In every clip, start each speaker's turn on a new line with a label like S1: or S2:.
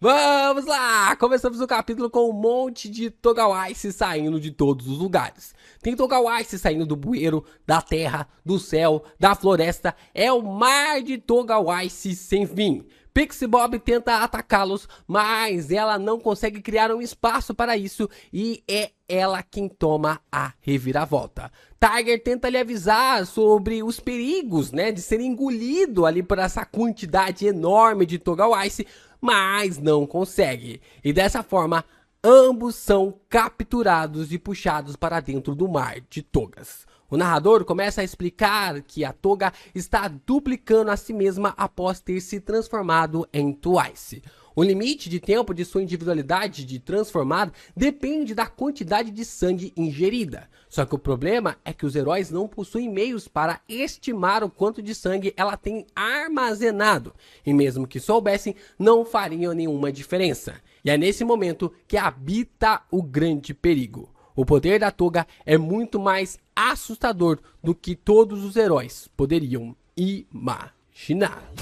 S1: Vamos lá! Começamos o capítulo com um monte de Togawice saindo de todos os lugares. Tem Togawice saindo do bueiro, da terra, do céu, da floresta. É o mar de Togawice sem fim. Pixie Bob tenta atacá-los, mas ela não consegue criar um espaço para isso e é ela quem toma a reviravolta. Tiger tenta lhe avisar sobre os perigos, de ser engolido ali por essa quantidade enorme de Togawice, mas não consegue. E dessa forma, ambos são capturados e puxados para dentro do mar de Togas. O narrador começa a explicar que a Toga está duplicando a si mesma após ter se transformado em Twice. O limite de tempo de sua individualidade de transformar depende da quantidade de sangue ingerida. Só que o problema é que os heróis não possuem meios para estimar o quanto de sangue ela tem armazenado. E mesmo que soubessem, não fariam nenhuma diferença. E é nesse momento que habita o grande perigo. O poder da Toga é muito mais assustador do que todos os heróis poderiam imaginar.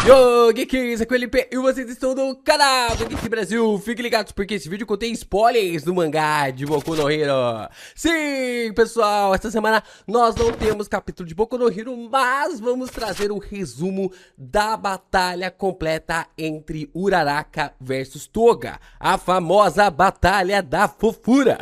S1: Yo, Geeks, aqui é o LP e vocês estão no canal do Geek Brasil. Fiquem ligados porque esse vídeo contém spoilers do mangá de Boku no Hero. Sim, pessoal, esta semana nós não temos capítulo de Boku no Hero, mas vamos trazer um resumo da batalha completa entre Uraraka versus Toga, a famosa batalha da fofura.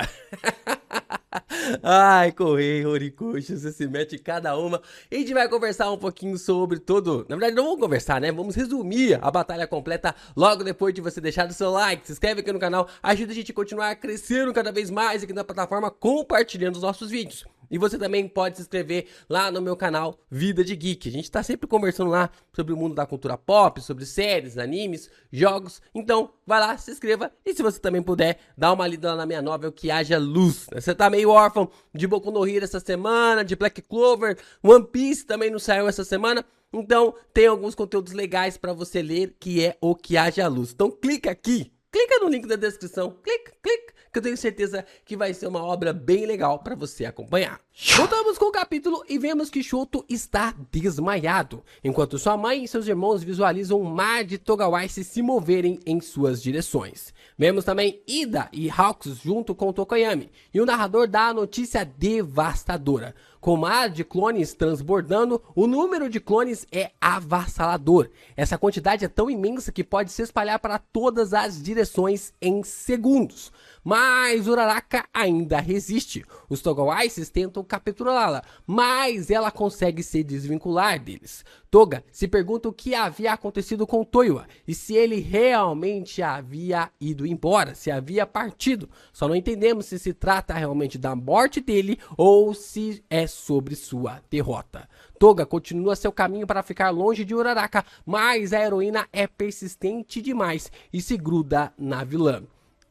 S1: Ai, correr, Horikoshi, você se mete em cada uma. E a gente vai conversar um pouquinho sobre todo... Na verdade, não vamos conversar, Vamos resumir a batalha completa logo depois de você deixar o seu like. Se inscreve aqui no canal, ajuda a gente a continuar crescendo cada vez mais aqui na plataforma, compartilhando os nossos vídeos. E você também pode se inscrever lá no meu canal Vida de Geek. A gente tá sempre conversando lá sobre o mundo da cultura pop, sobre séries, animes, jogos. Então, vai lá, se inscreva. E se você também puder, dá uma lida lá na minha novel Que Haja Luz. Você tá meio órfão de Boku no Hero essa semana, de Black Clover, One Piece também não saiu essa semana. Então, tem alguns conteúdos legais pra você ler, que é o Que Haja Luz. Então, clica aqui. Clica no link da descrição, clica, que eu tenho certeza que vai ser uma obra bem legal para você acompanhar. Voltamos com o capítulo e vemos que Shoto está desmaiado, enquanto sua mãe e seus irmãos visualizam um mar de Togawice se moverem em suas direções. Vemos também Ida e Hawks junto com Tokoyami, e o narrador dá a notícia devastadora. Com o mar de clones transbordando, o número de clones é avassalador. Essa quantidade é tão imensa que pode se espalhar para todas as direções em segundos. Mas Uraraka ainda resiste. Os Togawices tentam capturá-la, mas ela consegue se desvincular deles. Toga se pergunta o que havia acontecido com Toiwa e se ele realmente havia ido embora, se havia partido. Só não entendemos se se trata realmente da morte dele ou se é sobre sua derrota. Toga continua seu caminho para ficar longe de Uraraka, mas a heroína é persistente demais e se gruda na vilã.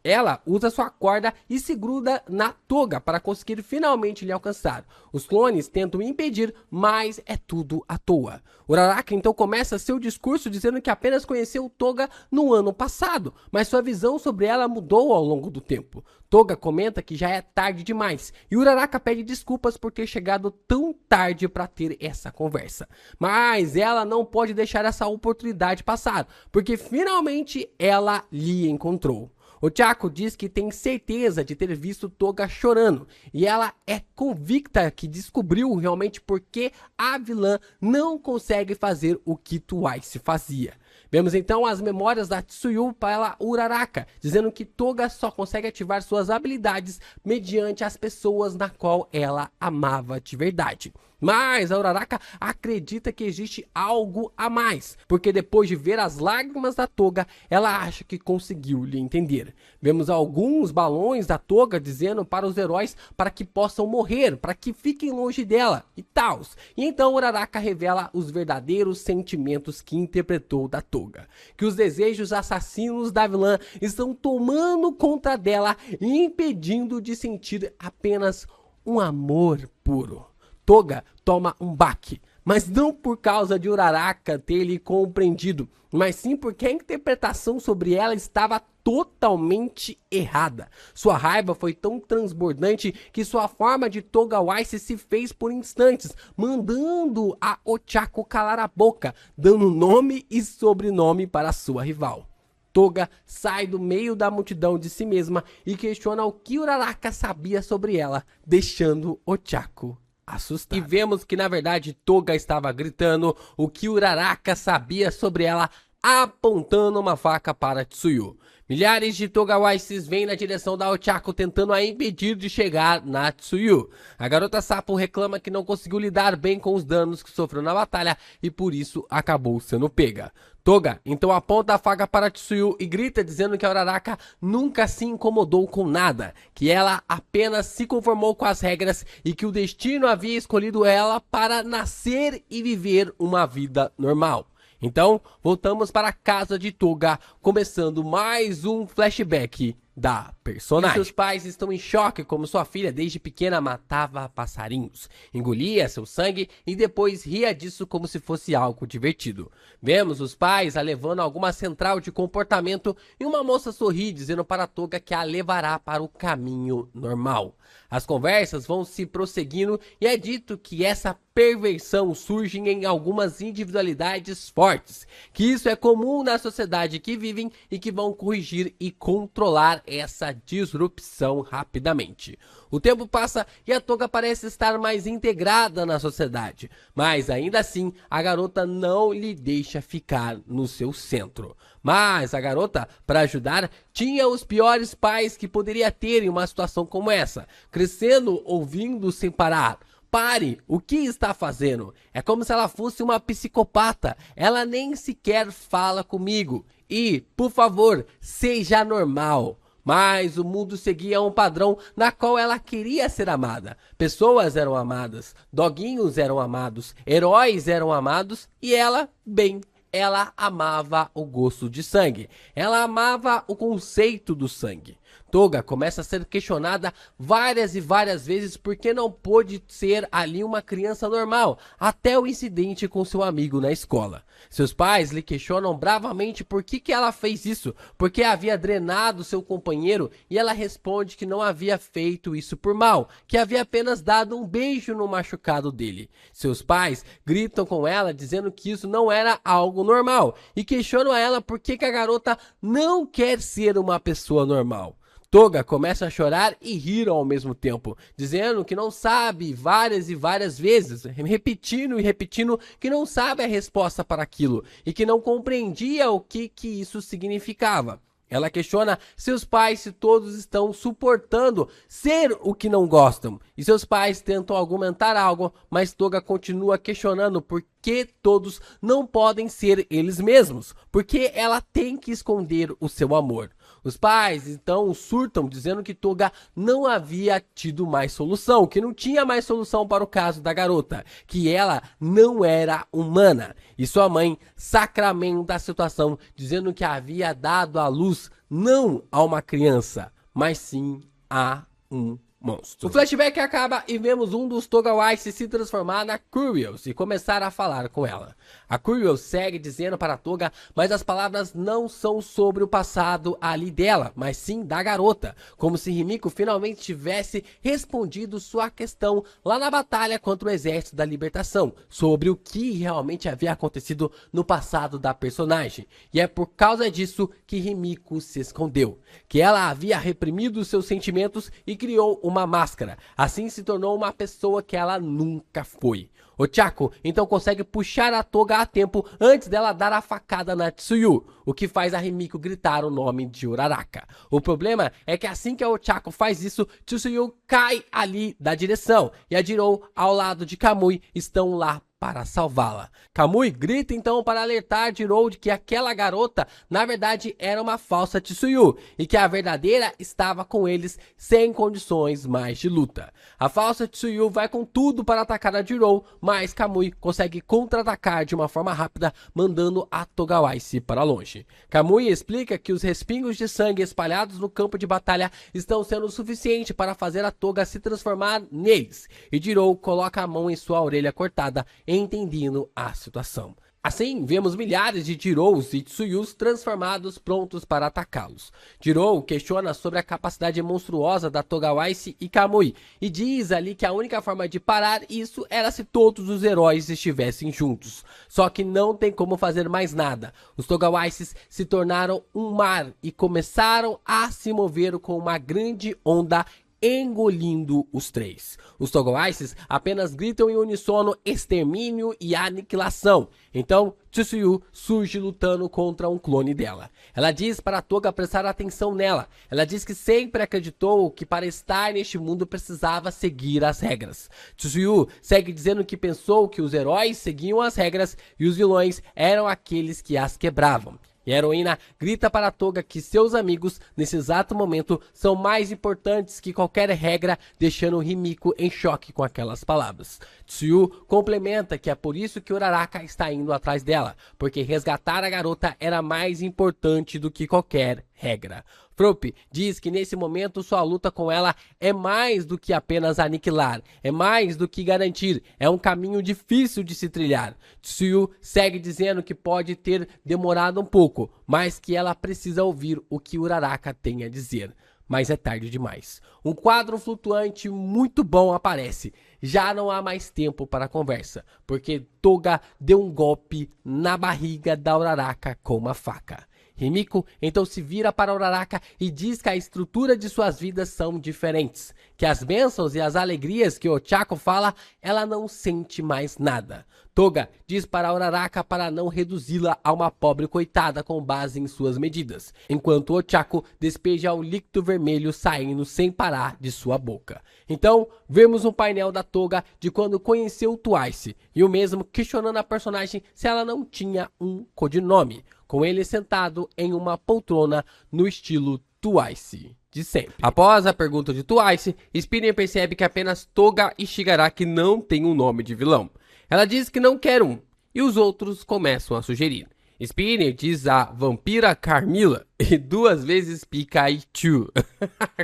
S1: Ela usa sua corda e se gruda na Toga para conseguir finalmente lhe alcançar. Os clones tentam impedir, mas é tudo à toa. Uraraka então começa seu discurso dizendo que apenas conheceu Toga no ano passado, mas sua visão sobre ela mudou ao longo do tempo. Toga comenta que já é tarde demais e Uraraka pede desculpas por ter chegado tão tarde para ter essa conversa. Mas ela não pode deixar essa oportunidade passar, porque finalmente ela lhe encontrou. O Chaco diz que tem certeza de ter visto Toga chorando e ela é convicta que descobriu realmente por que a vilã não consegue fazer o que Twice fazia. Vemos então as memórias da Tsuyu para Uraraka, dizendo que Toga só consegue ativar suas habilidades mediante as pessoas na qual ela amava de verdade. Mas a Uraraka acredita que existe algo a mais, porque depois de ver as lágrimas da Toga, ela acha que conseguiu lhe entender. Vemos alguns balões da Toga dizendo para os heróis para que possam morrer, para que fiquem longe dela e tals. E então Uraraka revela os verdadeiros sentimentos que interpretou da Toga, que os desejos assassinos da vilã estão tomando conta dela e impedindo de sentir apenas um amor puro. Toga toma um baque, mas não por causa de Uraraka ter lhe compreendido, mas sim porque a interpretação sobre ela estava totalmente errada. Sua raiva foi tão transbordante que sua forma de Togawashi se fez por instantes, mandando a Ochako calar a boca, dando nome e sobrenome para sua rival. Toga sai do meio da multidão de si mesma e questiona o que Uraraka sabia sobre ela, deixando Ochako assustada. E vemos que na verdade Toga estava gritando o que Uraraka sabia sobre ela, apontando uma faca para Tsuyu. Milhares de Togawashis vêm na direção da Ochako tentando a impedir de chegar na Tsuyu. A garota sapo reclama que não conseguiu lidar bem com os danos que sofreu na batalha e por isso acabou sendo pega. Toga então aponta a faca para Tsuyu e grita dizendo que a Uraraka nunca se incomodou com nada, que ela apenas se conformou com as regras e que o destino havia escolhido ela para nascer e viver uma vida normal. Então, voltamos para a casa de Toga, começando mais um flashback da personagem. E seus pais estão em choque como sua filha desde pequena matava passarinhos, engolia seu sangue e depois ria disso como se fosse algo divertido. Vemos os pais a levando a alguma central de comportamento e uma moça sorri dizendo para Toga que a levará para o caminho normal. As conversas vão se prosseguindo e é dito que essa perversão surge em algumas individualidades fortes, que isso é comum na sociedade que vivem e que vão corrigir e controlar essa disrupção rapidamente. O tempo passa e a Toga parece estar mais integrada na sociedade, mas ainda assim a garota não lhe deixa ficar no seu centro. Mas a garota, para ajudar, tinha os piores pais que poderia ter em uma situação como essa, crescendo ouvindo sem parar. Pare, o que está fazendo? É como se ela fosse uma psicopata, ela nem sequer fala comigo. E, por favor, seja normal. Mas o mundo seguia um padrão na qual ela queria ser amada. Pessoas eram amadas, doguinhos eram amados, heróis eram amados e ela, bem, ela amava o gosto de sangue. Ela amava o conceito do sangue. Toga começa a ser questionada várias e várias vezes porque não pôde ser ali uma criança normal, até o incidente com seu amigo na escola. Seus pais lhe questionam bravamente por que ela fez isso, porque havia drenado seu companheiro e ela responde que não havia feito isso por mal, que havia apenas dado um beijo no machucado dele. Seus pais gritam com ela dizendo que isso não era algo normal e questionam a ela por que a garota não quer ser uma pessoa normal. Toga começa a chorar e rir ao mesmo tempo, dizendo que não sabe várias e várias vezes, repetindo e repetindo que não sabe a resposta para aquilo e que não compreendia o que isso significava. Ela questiona seus pais se todos estão suportando ser o que não gostam. E seus pais tentam argumentar algo, mas Toga continua questionando por que todos não podem ser eles mesmos. Porque ela tem que esconder o seu amor. Os pais então surtam dizendo que Toga não havia tido mais solução, que não tinha mais solução para o caso da garota, que ela não era humana. E sua mãe sacramenta a situação dizendo que havia dado à luz não a uma criança, mas sim a um monstro. O flashback acaba e vemos um dos Togawashi se transformar na Curious e começar a falar com ela. A Curious segue dizendo para Toga, mas as palavras não são sobre o passado ali dela, mas sim da garota, como se Himiko finalmente tivesse respondido sua questão lá na batalha contra o Exército da Libertação, sobre o que realmente havia acontecido no passado da personagem. E é por causa disso que Himiko se escondeu, que ela havia reprimido seus sentimentos e criou uma máscara, assim se tornou uma pessoa que ela nunca foi. Ochako então consegue puxar a Toga a tempo antes dela dar a facada na Tsuyu, o que faz a Himiko gritar o nome de Uraraka. O problema é que assim que a Ochako faz isso, Tsuyu cai ali da direção e a Jirou ao lado de Kamui estão lá para salvá-la. Kamui grita então para alertar Jirou de que aquela garota na verdade era uma falsa Tsuyu e que a verdadeira estava com eles sem condições mais de luta. A falsa Tsuyu vai com tudo para atacar a Jirou, mas Kamui consegue contra-atacar de uma forma rápida, mandando a Togawashi para longe. Kamui explica que os respingos de sangue espalhados no campo de batalha estão sendo suficiente para fazer a Toga se transformar neles, e Jirou coloca a mão em sua orelha cortada, entendendo a situação. Assim, vemos milhares de Jirous e Tsuyus transformados prontos para atacá-los. Jirou questiona sobre a capacidade monstruosa da Togawashi e Kamui, e diz ali que a única forma de parar isso era se todos os heróis estivessem juntos. Só que não tem como fazer mais nada. Os Togawashis se tornaram um mar e começaram a se mover com uma grande onda engolindo os três. Os Togawashis apenas gritam em uníssono extermínio e aniquilação. Então, Tsuyu surge lutando contra um clone dela. Ela diz para Toga prestar atenção nela. Ela diz que sempre acreditou que para estar neste mundo precisava seguir as regras. Tsuyu segue dizendo que pensou que os heróis seguiam as regras e os vilões eram aqueles que as quebravam. E a heroína grita para Toga que seus amigos, nesse exato momento, são mais importantes que qualquer regra, deixando Himiko em choque com aquelas palavras. Tsuyu complementa que é por isso que Uraraka está indo atrás dela, porque resgatar a garota era mais importante do que qualquer regra. Frope diz que nesse momento sua luta com ela é mais do que apenas aniquilar, é mais do que garantir, é um caminho difícil de se trilhar. Tsuyu segue dizendo que pode ter demorado um pouco, mas que ela precisa ouvir o que Uraraka tem a dizer. Mas é tarde demais. Um quadro flutuante muito bom aparece. Já não há mais tempo para conversa, porque Toga deu um golpe na barriga da Uraraka com uma faca. Himiko então se vira para Uraraka e diz que a estrutura de suas vidas são diferentes, que as bênçãos e as alegrias que Ochako fala, ela não sente mais nada. Toga diz para Uraraka para não reduzi-la a uma pobre coitada com base em suas medidas, enquanto Ochako despeja um líquido vermelho saindo sem parar de sua boca. Então, vemos um painel da Toga de quando conheceu Twice, e o mesmo questionando a personagem se ela não tinha um codinome, com ele sentado em uma poltrona no estilo Twice de sempre. Após a pergunta de Twice, Spinner percebe que apenas Toga e Shigaraki não têm um nome de vilão. Ela diz que não quer um, e os outros começam a sugerir. Spinner diz a vampira Carmilla e 2 vezes Pikachu.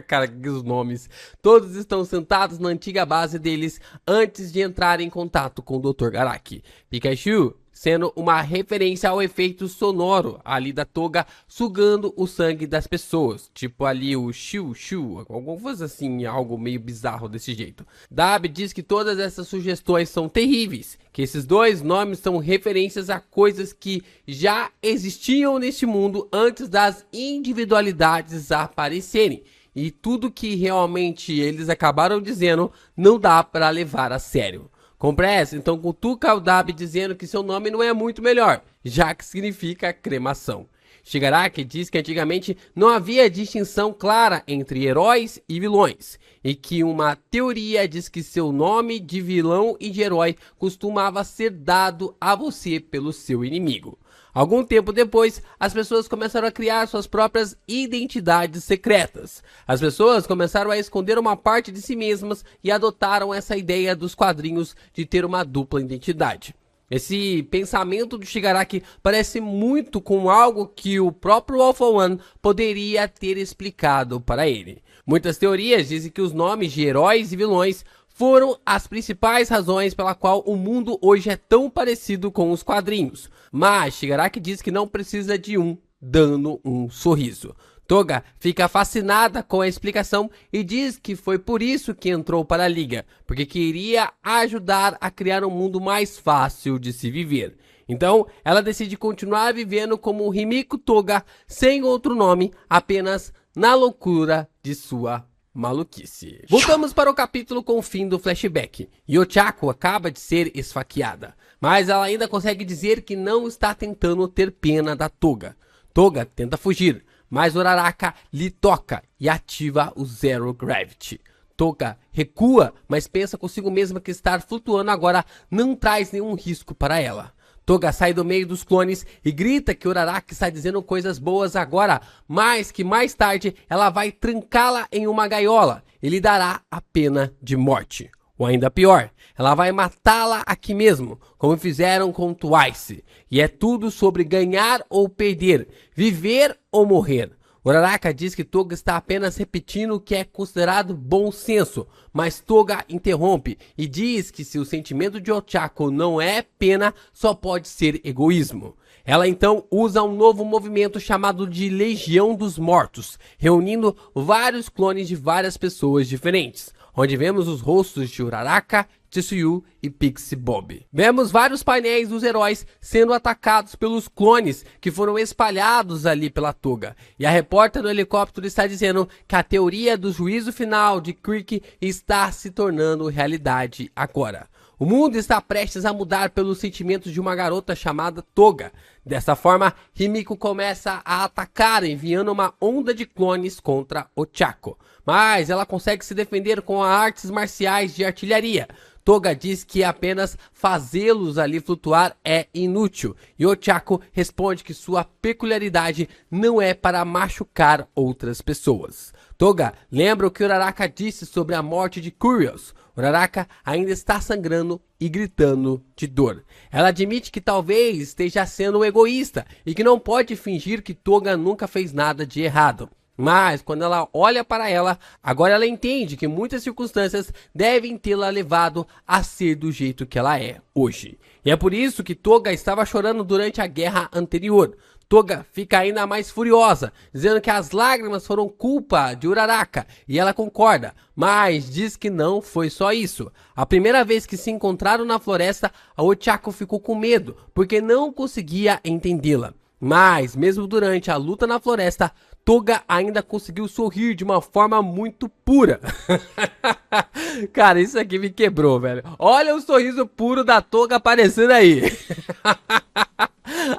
S1: Cara, que os nomes. Todos estão sentados na antiga base deles antes de entrar em contato com o Dr. Garaki. Pikachu sendo uma referência ao efeito sonoro ali da Toga sugando o sangue das pessoas, tipo ali o Shu, alguma coisa assim, algo meio bizarro desse jeito. Dab diz que todas essas sugestões são terríveis, que esses 2 nomes são referências a coisas que já existiam neste mundo antes das individualidades aparecerem. E tudo que realmente eles acabaram dizendo não dá para levar a sério. Compreende? Então cutuca o Dab dizendo que seu nome não é muito melhor, já que significa cremação. Shigaraki diz que antigamente não havia distinção clara entre heróis e vilões, e que uma teoria diz que seu nome de vilão e de herói costumava ser dado a você pelo seu inimigo. Algum tempo depois, as pessoas começaram a criar suas próprias identidades secretas. As pessoas começaram a esconder uma parte de si mesmas e adotaram essa ideia dos quadrinhos de ter uma dupla identidade. Esse pensamento do Shigaraki parece muito com algo que o próprio All For One poderia ter explicado para ele. Muitas teorias dizem que os nomes de heróis e vilões foram as principais razões pela qual o mundo hoje é tão parecido com os quadrinhos. Mas Shigaraki diz que não precisa de um, dando um sorriso. Toga fica fascinada com a explicação e diz que foi por isso que entrou para a Liga, porque queria ajudar a criar um mundo mais fácil de se viver. Então, ela decide continuar vivendo como Himiko Toga, sem outro nome, apenas na loucura de sua maluquice. Voltamos para o capítulo com o fim do flashback. Ochako acaba de ser esfaqueada, mas ela ainda consegue dizer que não está tentando ter pena da Toga. Toga tenta fugir, mas Uraraka lhe toca e ativa o Zero Gravity. Toga recua, mas pensa consigo mesma que estar flutuando agora não traz nenhum risco para ela. Toga sai do meio dos clones e grita que Uraraka está dizendo coisas boas agora, mas que mais tarde ela vai trancá-la em uma gaiola e lhe dará a pena de morte. Ou ainda pior, ela vai matá-la aqui mesmo, como fizeram com Twice. E é tudo sobre ganhar ou perder, viver ou morrer. Uraraka diz que Toga está apenas repetindo o que é considerado bom senso, mas Toga interrompe e diz que se o sentimento de Ochako não é pena, só pode ser egoísmo. Ela então usa um novo movimento chamado de Legião dos Mortos, reunindo vários clones de várias pessoas diferentes, onde vemos os rostos de Uraraka, Tsuyu e Pixie Bob. Vemos vários painéis dos heróis sendo atacados pelos clones que foram espalhados ali pela Toga. E a repórter do helicóptero está dizendo que a teoria do juízo final de Kirk está se tornando realidade agora. O mundo está prestes a mudar pelos sentimentos de uma garota chamada Toga. Dessa forma, Himiko começa a atacar, enviando uma onda de clones contra Ochako. Mas ela consegue se defender com artes marciais de artilharia. Toga diz que apenas fazê-los ali flutuar é inútil, e Ochako responde que sua peculiaridade não é para machucar outras pessoas. Toga lembra o que Uraraka disse sobre a morte de Curious. Uraraka ainda está sangrando e gritando de dor. Ela admite que talvez esteja sendo egoísta e que não pode fingir que Toga nunca fez nada de errado. Mas, quando ela olha para ela, agora ela entende que muitas circunstâncias devem tê-la levado a ser do jeito que ela é hoje. E é por isso que Toga estava chorando durante a guerra anterior. Toga fica ainda mais furiosa, dizendo que as lágrimas foram culpa de Uraraka, e ela concorda, mas diz que não foi só isso. A primeira vez que se encontraram na floresta, a Ochako ficou com medo, porque não conseguia entendê-la. Mas, mesmo durante a luta na floresta, Toga ainda conseguiu sorrir de uma forma muito pura. Cara, isso aqui me quebrou, velho. Olha o sorriso puro da Toga aparecendo aí.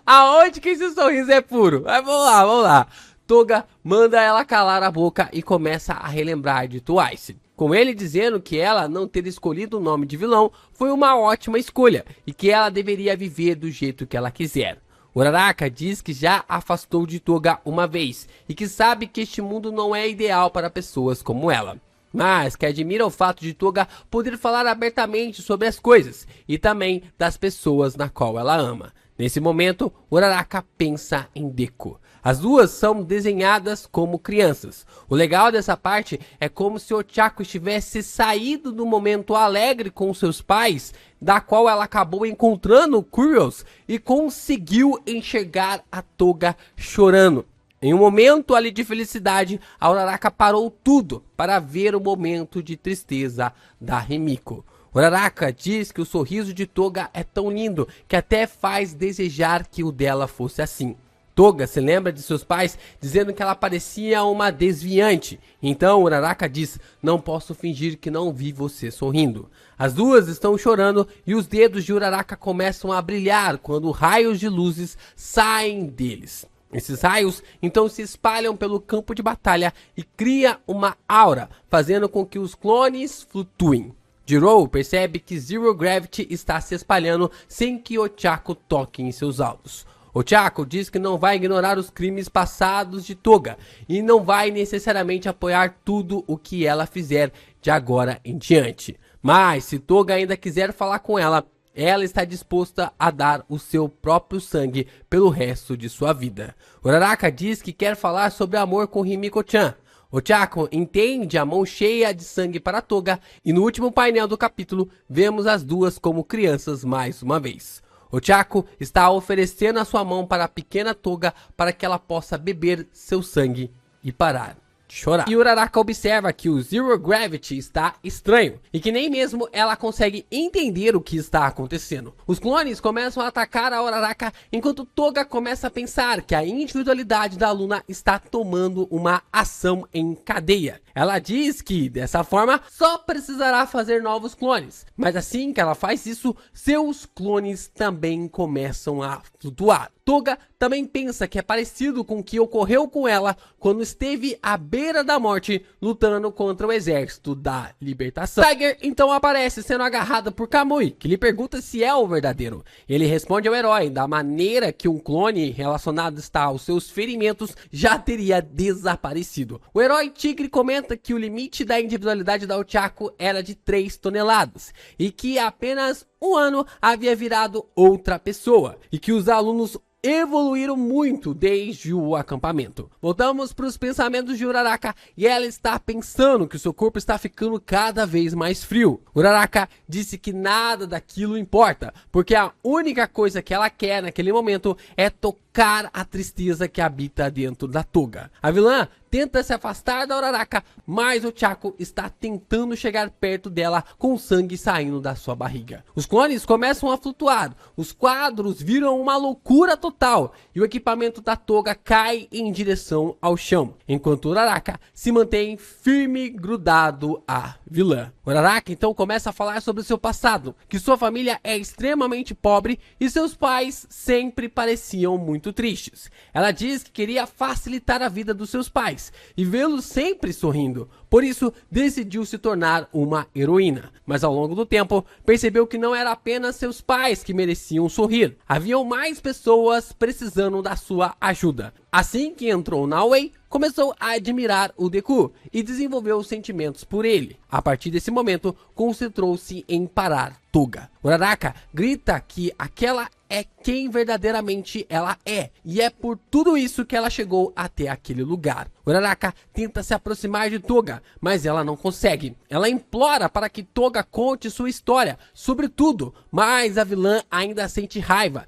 S1: Aonde que esse sorriso é puro? Mas vamos lá, vamos lá. Toga manda ela calar a boca e começa a relembrar de Twice. Com ele dizendo que ela não ter escolhido o nome de vilão foi uma ótima escolha e que ela deveria viver do jeito que ela quiser. Uraraka diz que já afastou de Toga uma vez e que sabe que este mundo não é ideal para pessoas como ela, mas que admira o fato de Toga poder falar abertamente sobre as coisas e também das pessoas na qual ela ama. Nesse momento, Uraraka pensa em Deku. As duas são desenhadas como crianças. O legal dessa parte é como se Ochako estivesse saído do momento alegre com seus pais, da qual ela acabou encontrando Curious e conseguiu enxergar a Toga chorando. Em um momento ali de felicidade, a Uraraka parou tudo para ver o momento de tristeza da Himiko. Uraraka diz que o sorriso de Toga é tão lindo que até faz desejar que o dela fosse assim. Toga se lembra de seus pais dizendo que ela parecia uma desviante. Então Uraraka diz: não posso fingir que não vi você sorrindo. As duas estão chorando e os dedos de Uraraka começam a brilhar quando raios de luzes saem deles. Esses raios então se espalham pelo campo de batalha e cria uma aura, fazendo com que os clones flutuem. Jiro percebe que Zero Gravity está se espalhando sem que Ochako toque em seus alvos. Ochako diz que não vai ignorar os crimes passados de Toga e não vai necessariamente apoiar tudo o que ela fizer de agora em diante. Mas se Toga ainda quiser falar com ela, ela está disposta a dar o seu próprio sangue pelo resto de sua vida. Uraraka diz que quer falar sobre amor com Himiko-chan. Ochako entende a mão cheia de sangue para Toga e no último painel do capítulo vemos as duas como crianças mais uma vez. Ochako está oferecendo a sua mão para a pequena Toga para que ela possa beber seu sangue e parar de chorar. E Uraraka observa que o Zero Gravity está estranho e que nem mesmo ela consegue entender o que está acontecendo. Os clones começam a atacar a Uraraka enquanto Toga começa a pensar que a individualidade da aluna está tomando uma ação em cadeia. Ela diz que, dessa forma, só precisará fazer novos clones. Mas assim que ela faz isso, seus clones também começam a flutuar. Toga também pensa que é parecido com o que ocorreu com ela quando esteve à beira da morte lutando contra o exército da libertação. Tiger então aparece sendo agarrado por Kamui, que lhe pergunta se é o verdadeiro. Ele responde ao herói da maneira que um clone relacionado está aos seus ferimentos já teria desaparecido. O herói Tigre comenta que o limite da individualidade da Ochako era de 3 toneladas e que há apenas um ano havia virado outra pessoa e que os alunos evoluíram muito desde o acampamento. Voltamos para os pensamentos de Uraraka e ela está pensando que o seu corpo está ficando cada vez mais frio. Uraraka disse que nada daquilo importa, porque a única coisa que ela quer naquele momento é tocar a tristeza que habita dentro da Toga. A vilã tenta se afastar da Uraraka, mas Ochako está tentando chegar perto dela com sangue saindo da sua barriga. Os clones começam a flutuar, os quadros viram uma loucura total e o equipamento da Toga cai em direção ao chão, enquanto Uraraka se mantém firme grudado à vilã. Uraraka então começa a falar sobre o seu passado, que sua família é extremamente pobre e seus pais sempre pareciam muito tristes. Ela diz que queria facilitar a vida dos seus pais e vê-los sempre sorrindo, por isso decidiu se tornar uma heroína. Mas ao longo do tempo percebeu que não era apenas seus pais que mereciam sorrir, haviam mais pessoas precisando da sua ajuda. Assim que entrou na Wei, começou a admirar o Deku e desenvolveu sentimentos por ele. A partir desse momento, concentrou-se em parar Toga. Uraraka grita que aquela é quem verdadeiramente ela é, e é por tudo isso que ela chegou até aquele lugar. Uraraka tenta se aproximar de Toga, mas ela não consegue. Ela implora para que Toga conte sua história sobre tudo, mas a vilã ainda sente raiva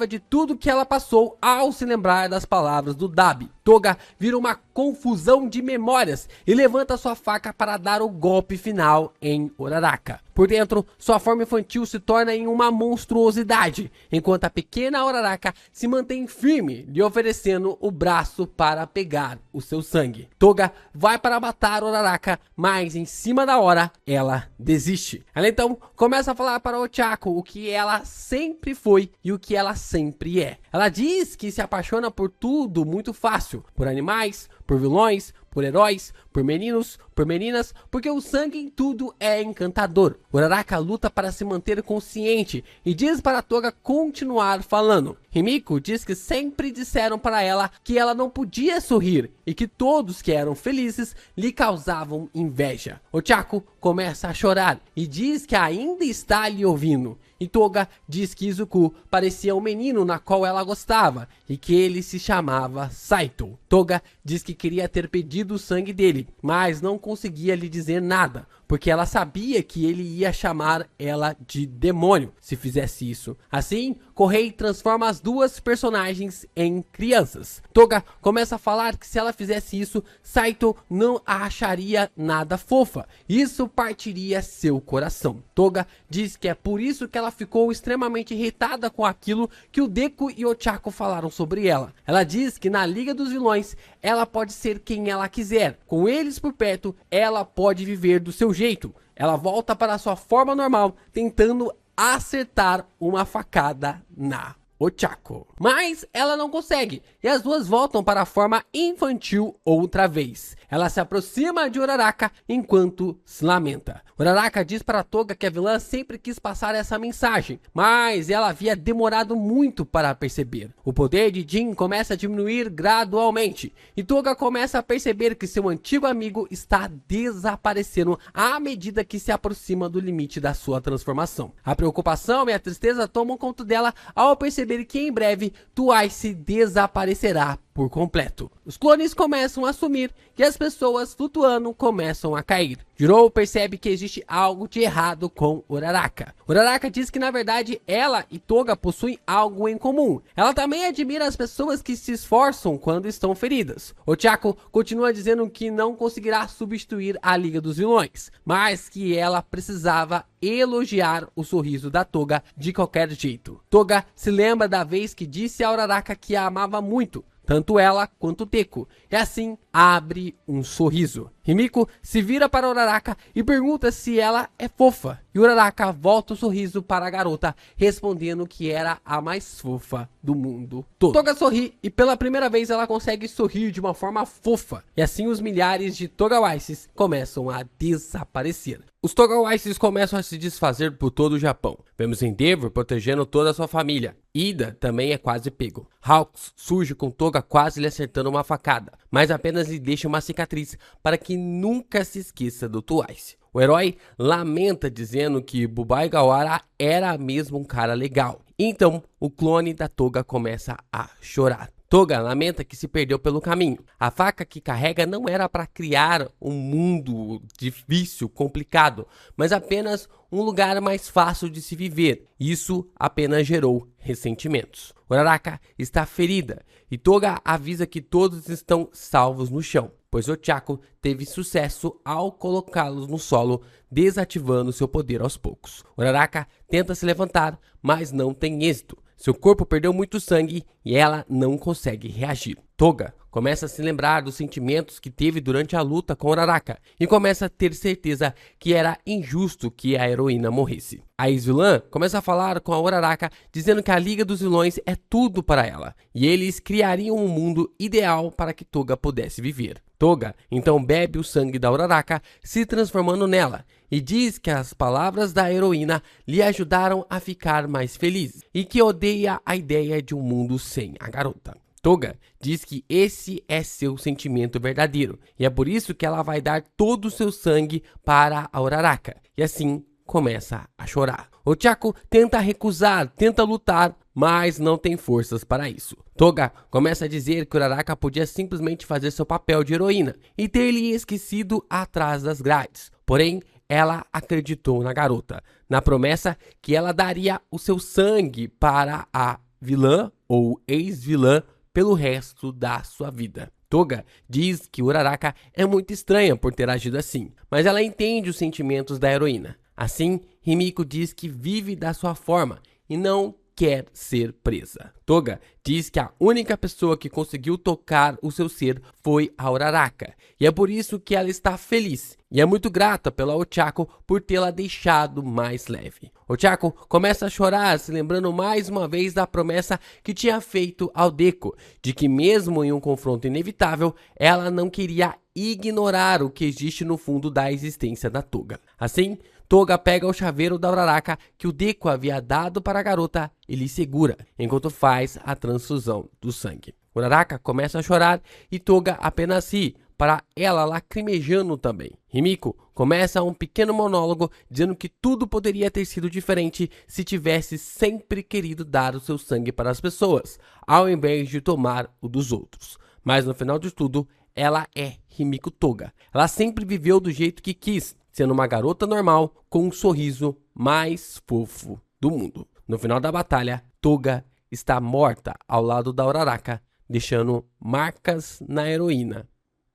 S1: de tudo que ela passou ao se lembrar das palavras do Dabi. Toga vira uma confusão de memórias e levanta sua faca para dar o golpe final em Uraraka. Por dentro, sua forma infantil se torna em uma monstruosidade, enquanto a pequena Uraraka se mantém firme, lhe oferecendo o braço para pegar o seu sangue. Toga vai para matar Uraraka, mas em cima da hora, ela desiste. Ela então começa a falar para Ochako o que ela sempre foi e o que ela sempre é. Ela diz que se apaixona por tudo muito fácil, por animais, por vilões, por heróis, por meninos, por meninas, porque o sangue em tudo é encantador. Uraraka luta para se manter consciente e diz para Toga continuar falando. Himiko diz que sempre disseram para ela que ela não podia sorrir e que todos que eram felizes lhe causavam inveja. Ochako começa a chorar e diz que ainda está lhe ouvindo. E Toga diz que Izuku parecia um menino na qual ela gostava e que ele se chamava Saito. Toga diz que queria ter pedido o sangue dele, mas não conseguia lhe dizer nada, porque ela sabia que ele ia chamar ela de demônio se fizesse isso. Assim, Kohei transforma as duas personagens em crianças. Toga começa a falar que se ela fizesse isso, Saito não a acharia nada fofa. Isso partiria seu coração. Toga diz que é por isso que ela ficou extremamente irritada com aquilo que o Deku e Ochako falaram sobre ela. Ela diz que na Liga dos Vilões, ela pode ser quem ela quiser. Com eles por perto, ela pode viver do seu jeito. Ela volta para sua forma normal, tentando acertar uma facada na Ochako. Mas ela não consegue, e as duas voltam para a forma infantil outra vez. Ela se aproxima de Uraraka enquanto se lamenta. Uraraka diz para Toga que a vilã sempre quis passar essa mensagem, mas ela havia demorado muito para perceber. O poder de Jin começa a diminuir gradualmente, e Toga começa a perceber que seu antigo amigo está desaparecendo à medida que se aproxima do limite da sua transformação. A preocupação e a tristeza tomam conta dela ao perceber que em breve Twice desaparecerá por completo. Os clones começam a sumir e as pessoas flutuando começam a cair. Jiro percebe que existe algo de errado com Uraraka. Uraraka diz que na verdade ela e Toga possuem algo em comum. Ela também admira as pessoas que se esforçam quando estão feridas. Ochako continua dizendo que não conseguirá substituir a Liga dos Vilões, mas que ela precisava elogiar o sorriso da Toga de qualquer jeito. Toga se lembra da vez que disse a Uraraka que a amava muito, tanto ela quanto Deku, e assim abre um sorriso. Himiko se vira para Uraraka e pergunta se ela é fofa, e Uraraka volta o sorriso para a garota, respondendo que era a mais fofa do mundo todo. Toga sorri e pela primeira vez ela consegue sorrir de uma forma fofa, e assim os milhares de Togawises começam a desaparecer. Os Togawises começam a se desfazer por todo o Japão. Vemos Endeavor protegendo toda a sua família. Ida também é quase pego. Hawks surge com Toga quase lhe acertando uma facada, mas apenas lhe deixa uma cicatriz para que nunca se esqueça do Twice. O herói lamenta dizendo que Bubai Gawara era mesmo um cara legal. Então, o clone da Toga começa a chorar. Toga lamenta que se perdeu pelo caminho. A faca que carrega não era para criar um mundo difícil, complicado, mas apenas um lugar mais fácil de se viver. Isso apenas gerou ressentimentos. Uraraka está ferida e Toga avisa que todos estão salvos no chão, pois Ochako teve sucesso ao colocá-los no solo, desativando seu poder aos poucos. Uraraka tenta se levantar, mas não tem êxito. Seu corpo perdeu muito sangue e ela não consegue reagir. Toga começa a se lembrar dos sentimentos que teve durante a luta com Uraraka e começa a ter certeza que era injusto que a heroína morresse. A ex-vilã começa a falar com a Uraraka dizendo que a Liga dos Vilões é tudo para ela e eles criariam um mundo ideal para que Toga pudesse viver. Toga então bebe o sangue da Uraraka, se transformando nela, e diz que as palavras da heroína lhe ajudaram a ficar mais feliz e que odeia a ideia de um mundo sem a garota. Toga diz que esse é seu sentimento verdadeiro e é por isso que ela vai dar todo o seu sangue para a Uraraka, e assim começa a chorar. Ochako tenta recusar, tenta lutar, mas não tem forças para isso. Toga começa a dizer que Uraraka podia simplesmente fazer seu papel de heroína e ter lhe esquecido atrás das grades. Porém, ela acreditou na garota, na promessa que ela daria o seu sangue para a vilã ou ex-vilã pelo resto da sua vida. Toga diz que Uraraka é muito estranha por ter agido assim, mas ela entende os sentimentos da heroína. Assim, Himiko diz que vive da sua forma e não quer ser presa. Toga diz que a única pessoa que conseguiu tocar o seu ser foi a Uraraka, e é por isso que ela está feliz, e é muito grata pela Ochako por tê-la deixado mais leve. Ochako começa a chorar, se lembrando mais uma vez da promessa que tinha feito ao Deku, de que mesmo em um confronto inevitável, ela não queria ignorar o que existe no fundo da existência da Toga. Assim, Toga pega o chaveiro da Uraraka que o Deku havia dado para a garota e lhe segura, enquanto faz a transfusão do sangue. Uraraka começa a chorar e Toga apenas ri, para ela lacrimejando também. Himiko começa um pequeno monólogo dizendo que tudo poderia ter sido diferente se tivesse sempre querido dar o seu sangue para as pessoas, ao invés de tomar o dos outros. Mas no final de tudo, ela é Himiko Toga. Ela sempre viveu do jeito que quis, sendo uma garota normal com um sorriso mais fofo do mundo. No final da batalha, Toga está morta ao lado da Uraraka, deixando marcas na heroína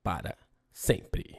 S1: para sempre.